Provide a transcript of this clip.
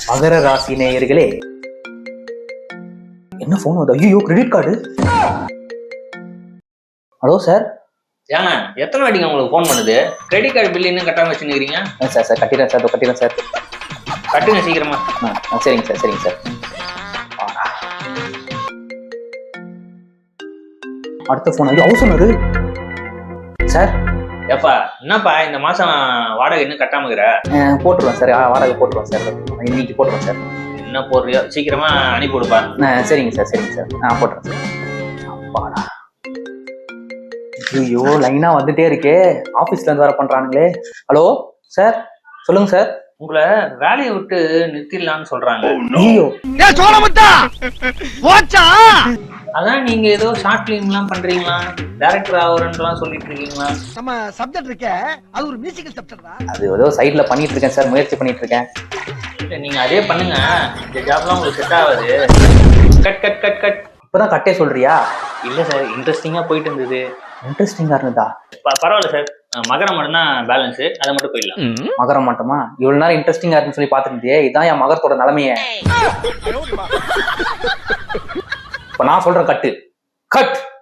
மகர ராசி நேயர்களே, என்ன போன் வருது? ஐயோ, கிரெடிட் கார்டு. Hello sir. ஏங்க எத்தனை வாட்டிங்க உங்களுக்கு ஃபோன் பண்ணுது? கிரெடிட் கார்டு பில் இன்னும் கட்டாம வச்சுருக்கீங்க? சார் சார் கட்டிடுறேன் சார், கட்டிடுறேன் சார். கட்டுங்க சீக்கிரமா. சரிங்க சார், சரிங்க சார். அடுத்த போன். ஐயோ, ஹவுஸ் ஓனரு சார். ஏப்பா என்னப்பா இந்த மாசம் வாடகை இன்னும் கட்டாம இருக்கிற? போட்டுருவேன் சார், வாடகை போட்டுருவேன் சார், இன்னைக்கு போட்டுருவேன் சார். என்ன போடுறியோ சீக்கிரமா அனுப்பி கொடுப்பா. சரிங்க சார், சரிங்க சார். போட்டுறேன் சார். அப்பாடா. ஐயோ, லைனா வந்துட்டே இருக்கே, ஆபீஸ்ல இருந்து வர பண்றானுங்களே. ஹலோ சார், சொல்லுங்க சார். உங்களை வேலையை விட்டு நிறுத்திடலாம்னு சொல்றாங்க. ஐயோ, அதான் நீங்க ஏதோ ஷார்ட் பிலிம் எல்லாம் பண்றீங்களா, டைரக்டர் ஆகுறேன்லாம் சொல்லிட்டு இருக்கீங்களா? நம்ம சப்ஜெக்ட் இருக்கே, அது ஒரு மியூசிக்கல் சப்ஜெக்ட் தான். அது ஏதோ சைட்ல பண்ணிட்டு இருக்கேன் சார், முயற்சி பண்ணிட்டு இருக்கேன். இல்ல நீங்க அதே பண்ணுங்க, இந்த ஜாப்லாம் உங்களுக்கு செட் ஆகாது. Cut cut cut cut. இப்பதான் கட்டே சொல்றியா? இல்ல சார், இன்ட்ரெஸ்டிங்கா போயிட்டு இருந்தது. இன்ட்ரெஸ்டிங்கா இருந்ததா? பரவாயில்ல சார், மகரம் மட்டும் தான் பேலன்ஸ், அதை மட்டும் போயிடலாம். மகரம் மட்டுமா? இவ்வளவு நேரம் இன்ட்ரெஸ்டிங்கா இருக்குன்னு சொல்லி பாத்துருந்தியே, இதான் என் மகரத்தோட நிலைமையே. இப்ப நான் சொல்றேன் கட்டு. கட்.